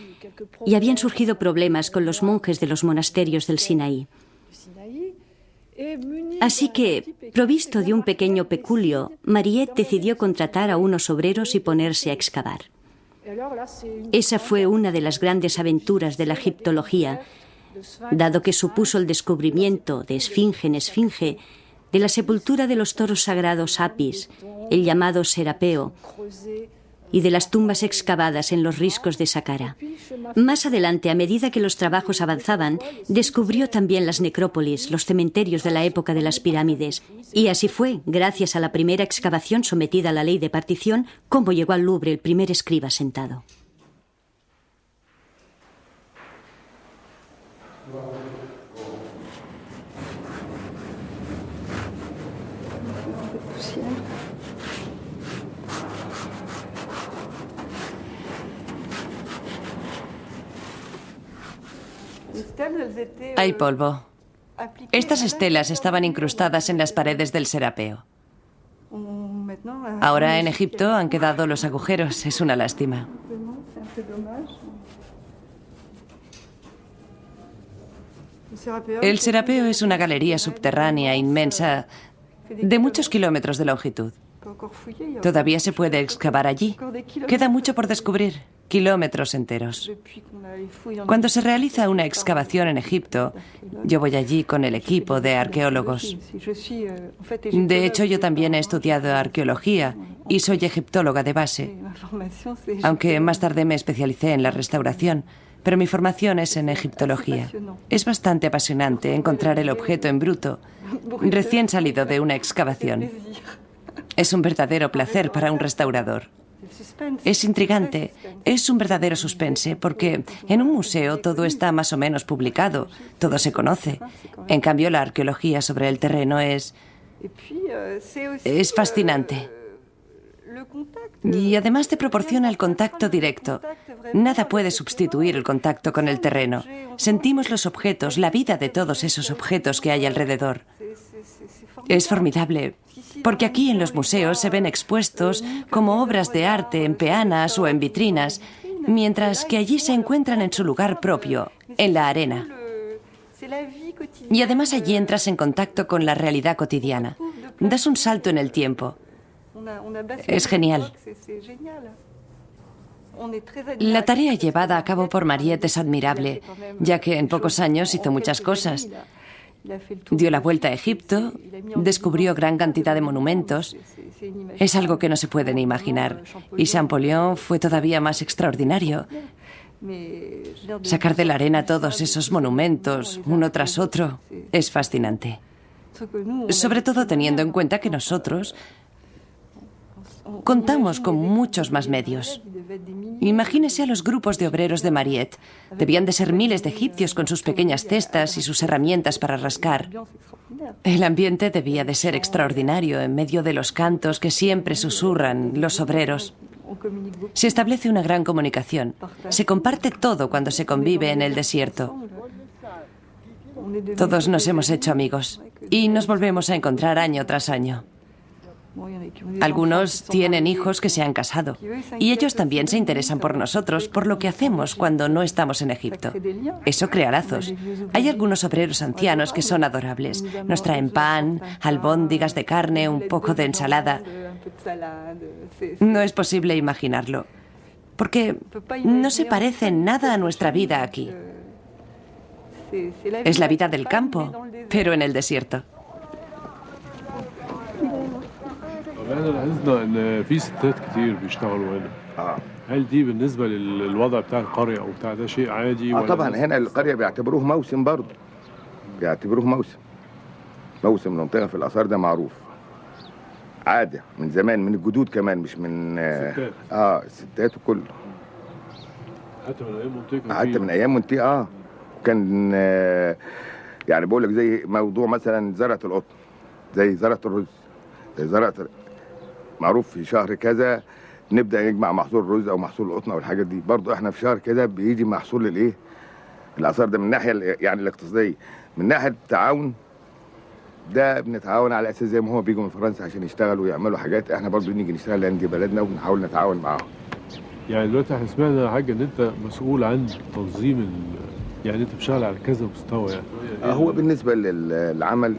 y habían surgido problemas con los monjes de los monasterios del Sinaí. Así que, provisto de un pequeño peculio, Mariette decidió contratar a unos obreros y ponerse a excavar. Esa fue una de las grandes aventuras de la egiptología, dado que supuso el descubrimiento de esfinge en esfinge de la sepultura de los toros sagrados Apis, el llamado Serapeo, y de las tumbas excavadas en los riscos de Saqqara. Más adelante, a medida que los trabajos avanzaban, descubrió también las necrópolis, los cementerios de la época de las pirámides. Y así fue, gracias a la primera excavación sometida a la ley de partición, cómo llegó al Louvre el primer escriba sentado. Hay polvo. Estas estelas estaban incrustadas en las paredes del Serapeo. Ahora en Egipto han quedado los agujeros. Es una lástima. El Serapeo es una galería subterránea inmensa de muchos kilómetros de longitud. Todavía se puede excavar allí. Queda mucho por descubrir, kilómetros enteros. Cuando se realiza una excavación en Egipto, yo voy allí con el equipo de arqueólogos. De hecho, yo también he estudiado arqueología y soy egiptóloga de base, aunque más tarde me especialicé en la restauración, pero mi formación es en egiptología. Es bastante apasionante encontrar el objeto en bruto, recién salido de una excavación. Es un verdadero placer para un restaurador. Es intrigante, es un verdadero suspense, porque en un museo todo está más o menos publicado, todo se conoce. En cambio, la arqueología sobre el terreno es fascinante. Y además te proporciona el contacto directo. Nada puede sustituir el contacto con el terreno. Sentimos los objetos, la vida de todos esos objetos que hay alrededor. Es formidable, porque aquí en los museos se ven expuestos como obras de arte en peanas o en vitrinas, mientras que allí se encuentran en su lugar propio, en la arena. Y además allí entras en contacto con la realidad cotidiana. Das un salto en el tiempo. Es genial. La tarea llevada a cabo por Mariette es admirable, ya que en pocos años hizo muchas cosas. Dio la vuelta a Egipto, descubrió gran cantidad de monumentos. Es algo que no se puede ni imaginar. Y Champollion fue todavía más extraordinario. Sacar de la arena todos esos monumentos, uno tras otro, es fascinante. Sobre todo teniendo en cuenta que nosotros contamos con muchos más medios. Imagínese a los grupos de obreros de Mariette. Debían de ser miles de egipcios con sus pequeñas cestas y sus herramientas para rascar. El ambiente debía de ser extraordinario en medio de los cantos que siempre susurran los obreros. Se establece una gran comunicación. Se comparte todo cuando se convive en el desierto. Todos nos hemos hecho amigos y nos volvemos a encontrar año tras año. Algunos tienen hijos que se han casado y ellos también se interesan por nosotros, por lo que hacemos cuando no estamos en Egipto. Eso crea lazos. Hay algunos obreros ancianos que son adorables. Nos traen pan, albóndigas de carne, un poco de ensalada. No es posible imaginarlo, porque no se parece en nada a nuestra vida aquí. Es la vida del campo, pero en el desierto. احنا لاحظنا ان في ستات كتير بيشتغلوا هنا. هل دي بالنسبه للوضع بتاع القريه او بتاع ده شيء عادي ولا؟ طبعا هنا القريه بيعتبروه موسم برضه. بيعتبروه موسم المنطقه في الاثار ده معروف. عاده من زمان من الجدود كمان مش من الستات وكله. حتى من ايام منطقه. حتى من ايام منطقه كان يعني بقول لك زي موضوع مثلا زرعه القطن زي زرعه الرز زي زرعه معروف في شهر كذا نبدا نجمع محصول الرز او محصول القطن او الحاجات دي برضو احنا في شهر كده بيجي محصول الايه الاثار ده من الناحيه يعني الاقتصاديه من ناحيه التعاون ده بنتعاون على اساس زي ما هو بيجوا من فرنسا عشان يشتغلوا ويعملوا حاجات احنا برضو نيجي نشتغل لان دي بلدنا وبنحاول نتعاون معاهم. يعني دلوقتي احنا سمعنا حاجه ان انت مسؤول عن تنظيم يعني انت بتشتغل على كذا مستوى يعني. هو بالنسبه للعمل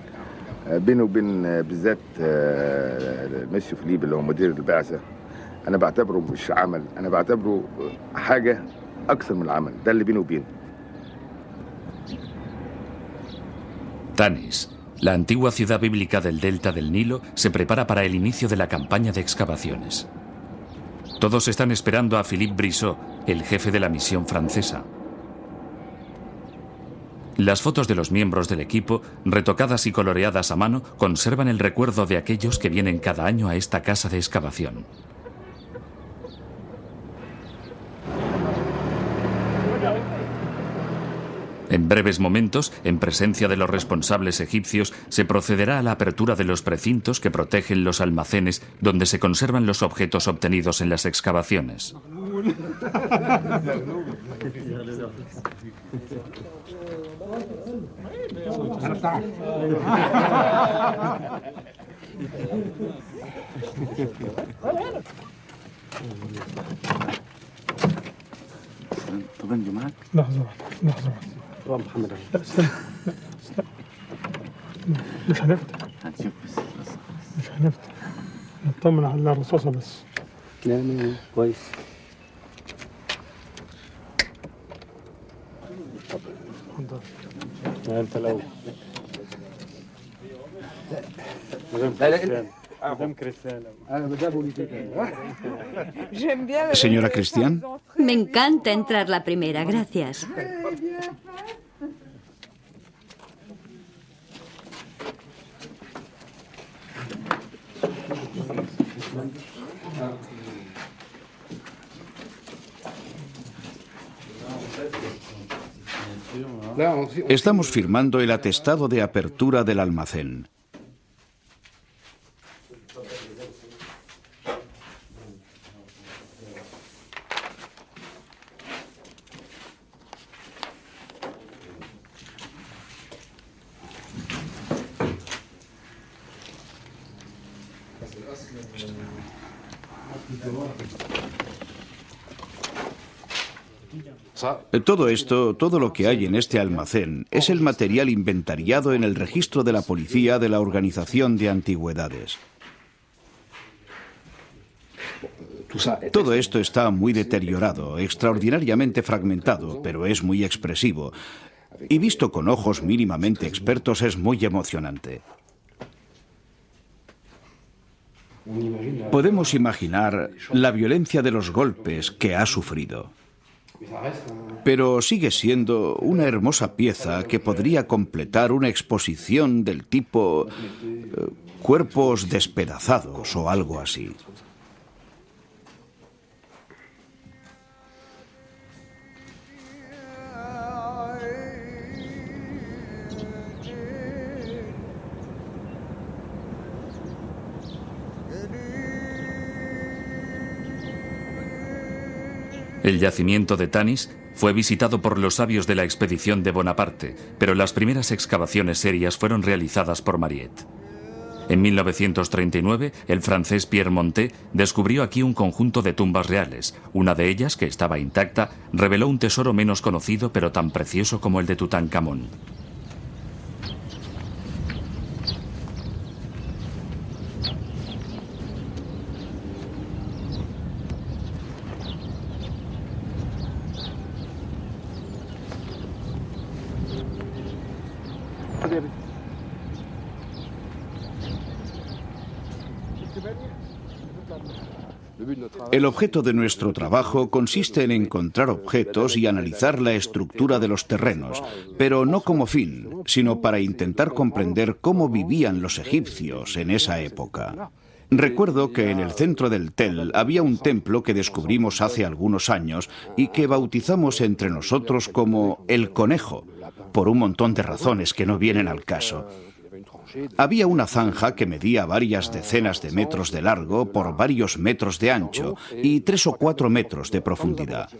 بينه وبين بالذات ميسيو فيليب اللي هو مدير البعثه أنا بعتبره مش عمل، أنا بعتبره حاجة أكثر من العمل، ده اللي بيني وبينه. Tanis, la antigua ciudad bíblica del delta del Nilo, se prepara para el inicio de la campaña de excavaciones. Todos están esperando a Philippe Brissot, el jefe de la misión francesa. Las fotos de los miembros del equipo, retocadas y coloreadas a mano, conservan el recuerdo de aquellos que vienen cada año a esta casa de excavación. En breves momentos, en presencia de los responsables egipcios, se procederá a la apertura de los precintos que protegen los almacenes donde se conservan los objetos obtenidos en las excavaciones. طبعا محمد لا استنى مش هنفتح مش هنفتح نطمن على الرصاصة بس. لا كويس. لا انت الاول. Señora Cristian. Me encanta entrar la primera, gracias. Estamos firmando el atestado de apertura del almacén. Todo esto, todo lo que hay en este almacén, es el material inventariado en el registro de la policía de la Organización de Antigüedades. Todo esto está muy deteriorado, extraordinariamente fragmentado, pero es muy expresivo. Y visto con ojos mínimamente expertos es muy emocionante. Podemos imaginar la violencia de los golpes que ha sufrido. Pero sigue siendo una hermosa pieza que podría completar una exposición del tipo cuerpos despedazados o algo así. El yacimiento de Tanis fue visitado por los sabios de la expedición de Bonaparte, pero las primeras excavaciones serias fueron realizadas por Mariette. En 1939, el francés Pierre Montet descubrió aquí un conjunto de tumbas reales. Una de ellas, que estaba intacta, reveló un tesoro menos conocido pero tan precioso como el de Tutankamón. El objeto de nuestro trabajo consiste en encontrar objetos y analizar la estructura de los terrenos, pero no como fin, sino para intentar comprender cómo vivían los egipcios en esa época. Recuerdo que en el centro del Tel había un templo que descubrimos hace algunos años y que bautizamos entre nosotros como el Conejo, por un montón de razones que no vienen al caso. Había una zanja que medía varias decenas de metros de largo por varios metros de ancho y 3 o 4 metros de profundidad.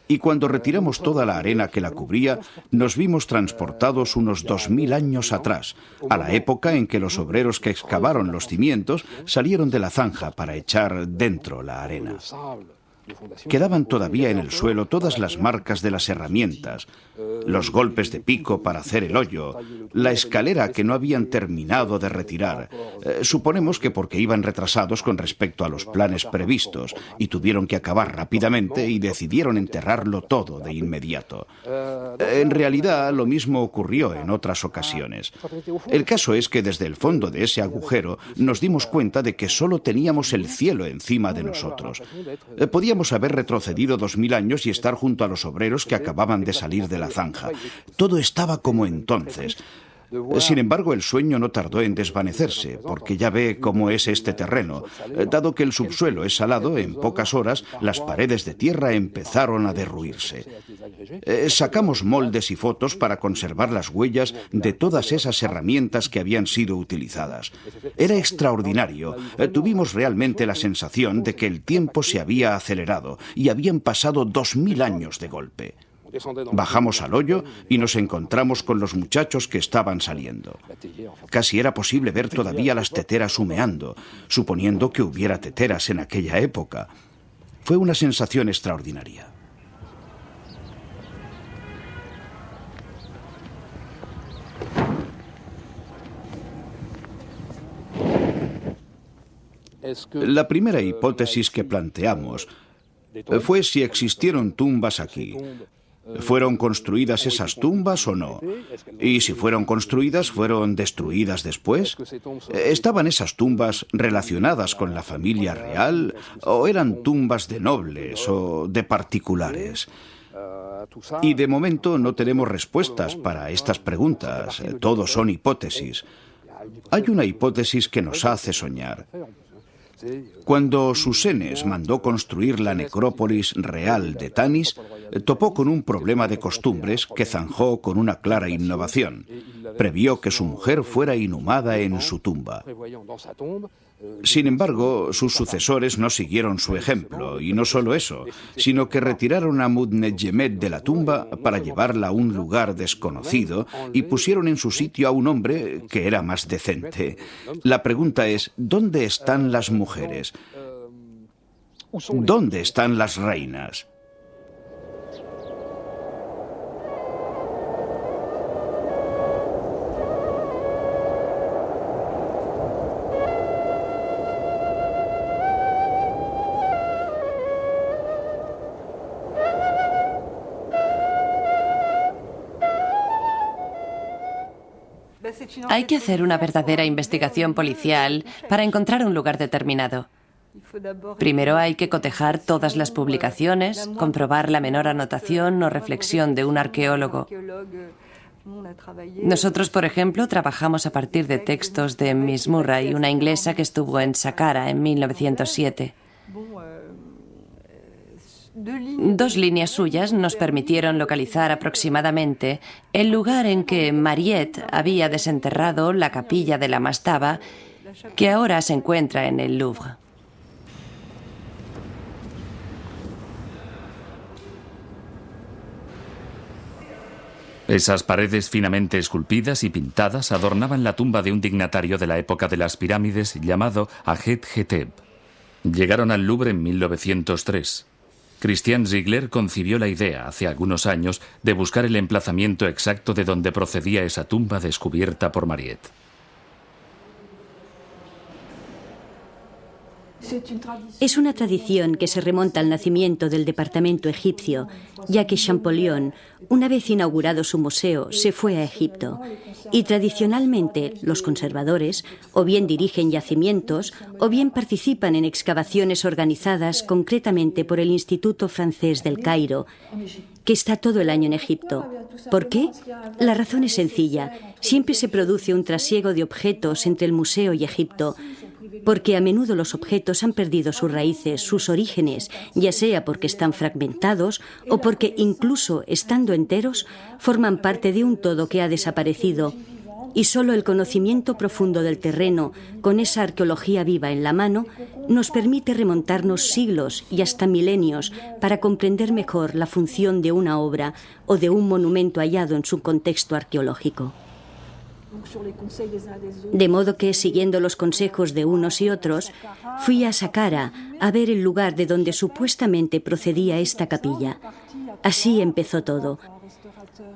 Y cuando retiramos toda la arena que la cubría, nos vimos transportados unos 2000 años atrás, a la época en que los obreros que excavaron los cimientos salieron de la zanja para echar dentro la arena. Quedaban todavía en el suelo todas las marcas de las herramientas, los golpes de pico para hacer el hoyo, la escalera que no habían terminado de retirar. Suponemos que porque iban retrasados con respecto a los planes previstos y tuvieron que acabar rápidamente y decidieron enterrarlo todo de inmediato. En realidad, lo mismo ocurrió en otras ocasiones. El caso es que desde el fondo de ese agujero nos dimos cuenta de que solo teníamos el cielo encima de nosotros. Podíamos haber retrocedido 2000 años y estar junto a los obreros que acababan de salir de la zanja. Todo estaba como entonces. Sin embargo, el sueño no tardó en desvanecerse, porque ya ve cómo es este terreno. Dado que el subsuelo es salado, en pocas horas las paredes de tierra empezaron a derruirse. Sacamos moldes y fotos para conservar las huellas de todas esas herramientas que habían sido utilizadas. Era extraordinario. Tuvimos realmente la sensación de que el tiempo se había acelerado y habían pasado 2000 años de golpe. Bajamos al hoyo y nos encontramos con los muchachos que estaban saliendo. Casi era posible ver todavía las teteras humeando, suponiendo que hubiera teteras en aquella época. Fue una sensación extraordinaria. La primera hipótesis que planteamos fue si existieron tumbas aquí. ¿Fueron construidas esas tumbas o no? Y si fueron construidas, ¿fueron destruidas después? ¿Estaban esas tumbas relacionadas con la familia real o eran tumbas de nobles o de particulares? Y de momento no tenemos respuestas para estas preguntas. Todo son hipótesis. Hay una hipótesis que nos hace soñar. Cuando Susenes mandó construir la necrópolis real de Tanis, topó con un problema de costumbres que zanjó con una clara innovación. Previó que su mujer fuera inhumada en su tumba. Sin embargo, sus sucesores no siguieron su ejemplo, y no solo eso, sino que retiraron a Mudnejemet de la tumba para llevarla a un lugar desconocido y pusieron en su sitio a un hombre que era más decente. La pregunta es, ¿dónde están las mujeres? ¿Dónde están las reinas? Hay que hacer una verdadera investigación policial para encontrar un lugar determinado. Primero hay que cotejar todas las publicaciones, comprobar la menor anotación o reflexión de un arqueólogo. Nosotros, por ejemplo, trabajamos a partir de textos de Miss Murray, una inglesa que estuvo en Saqqara en 1907. 2 líneas suyas nos permitieron localizar aproximadamente el lugar en que Mariette había desenterrado la capilla de la Mastaba, que ahora se encuentra en el Louvre. Esas paredes finamente esculpidas y pintadas adornaban la tumba de un dignatario de la época de las pirámides llamado Ajet-Hetep. Llegaron al Louvre en 1903. Christian Ziegler concibió la idea, hace algunos años, de buscar el emplazamiento exacto de donde procedía esa tumba descubierta por Mariette. Es una tradición que se remonta al nacimiento del departamento egipcio, ya que Champollion, una vez inaugurado su museo, se fue a Egipto. Y tradicionalmente los conservadores o bien dirigen yacimientos o bien participan en excavaciones organizadas concretamente por el Instituto Francés del Cairo, que está todo el año en Egipto. ¿Por qué? La razón es sencilla. Siempre se produce un trasiego de objetos entre el museo y Egipto, porque a menudo los objetos han perdido sus raíces, sus orígenes, ya sea porque están fragmentados o porque, incluso estando enteros, forman parte de un todo que ha desaparecido. Y solo el conocimiento profundo del terreno, con esa arqueología viva en la mano, nos permite remontarnos siglos y hasta milenios para comprender mejor la función de una obra o de un monumento hallado en su contexto arqueológico. De modo que, siguiendo los consejos de unos y otros, fui a Saqqara a ver el lugar de donde supuestamente procedía esta capilla. Así empezó todo.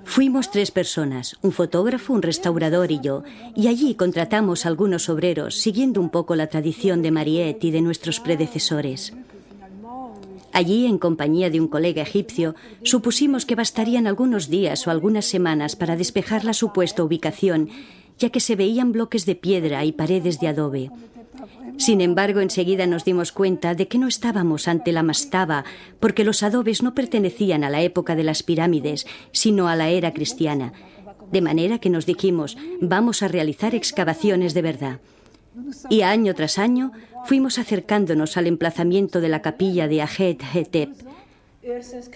Fuimos 3 personas, un fotógrafo, un restaurador y yo, y allí contratamos a algunos obreros, siguiendo un poco la tradición de Mariette y de nuestros predecesores. Allí, en compañía de un colega egipcio, supusimos que bastarían algunos días o algunas semanas para despejar la supuesta ubicación, ya que se veían bloques de piedra y paredes de adobe. Sin embargo, enseguida nos dimos cuenta de que no estábamos ante la mastaba, porque los adobes no pertenecían a la época de las pirámides, sino a la era cristiana. De manera que nos dijimos, vamos a realizar excavaciones de verdad. Y año tras año fuimos acercándonos al emplazamiento de la capilla de Ajet Hetep.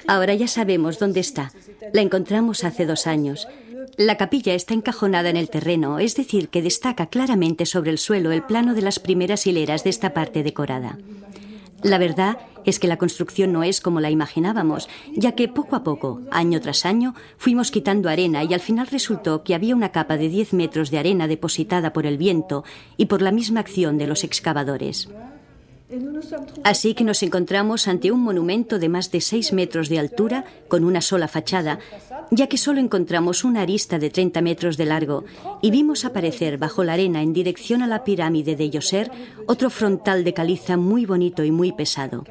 Ahora ya sabemos dónde está. La encontramos hace 2 años. La capilla está encajonada en el terreno, es decir, que destaca claramente sobre el suelo el plano de las primeras hileras de esta parte decorada. La verdad es que la construcción no es como la imaginábamos, ya que poco a poco, año tras año, fuimos quitando arena y al final resultó que había una capa de 10 metros de arena depositada por el viento y por la misma acción de los excavadores. Así que nos encontramos ante un monumento de más de 6 metros de altura con una sola fachada, ya que solo encontramos una arista de 30 metros de largo y vimos aparecer bajo la arena en dirección a la pirámide de Djoser otro frontal de caliza muy bonito y muy pesado.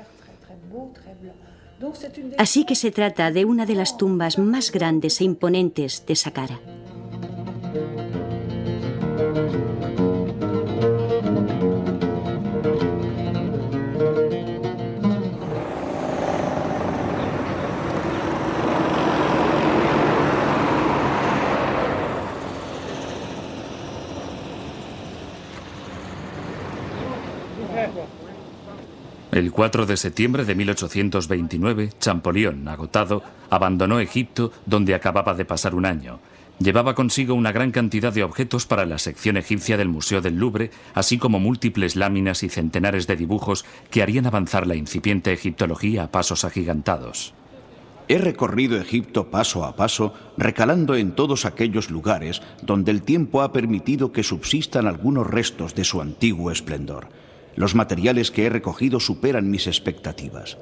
Así que se trata de una de las tumbas más grandes e imponentes de Saqqara. El 4 de septiembre de 1829, Champollion, agotado, abandonó Egipto, donde acababa de pasar un año. Llevaba consigo una gran cantidad de objetos para la sección egipcia del Museo del Louvre, así como múltiples láminas y centenares de dibujos que harían avanzar la incipiente egiptología a pasos agigantados. He recorrido Egipto paso a paso, recalando en todos aquellos lugares donde el tiempo ha permitido que subsistan algunos restos de su antiguo esplendor. Los materiales que he recogido superan mis expectativas.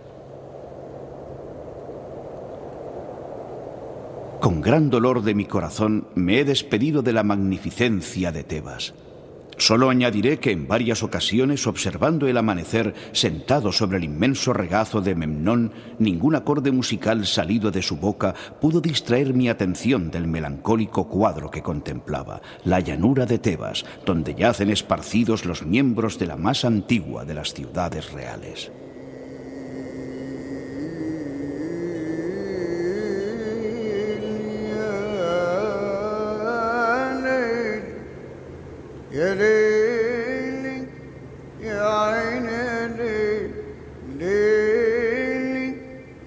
Con gran dolor de mi corazón me he despedido de la magnificencia de Tebas. Solo añadiré que en varias ocasiones, observando el amanecer sentado sobre el inmenso regazo de Memnón, ningún acorde musical salido de su boca pudo distraer mi atención del melancólico cuadro que contemplaba, la llanura de Tebas, donde yacen esparcidos los miembros de la más antigua de las ciudades reales. يا ليلي يا عيني ليلي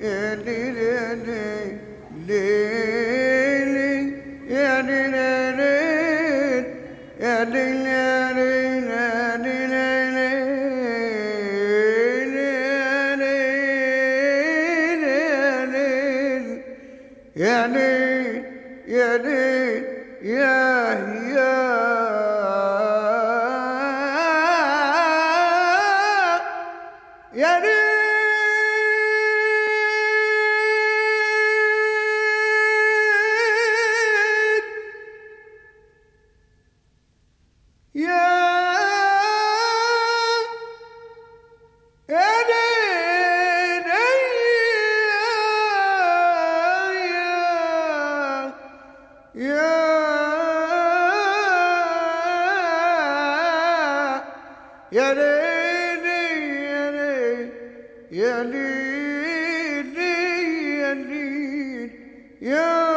يا ليلي يا ليلي يا ليلي يا ليل يا ليل يا يا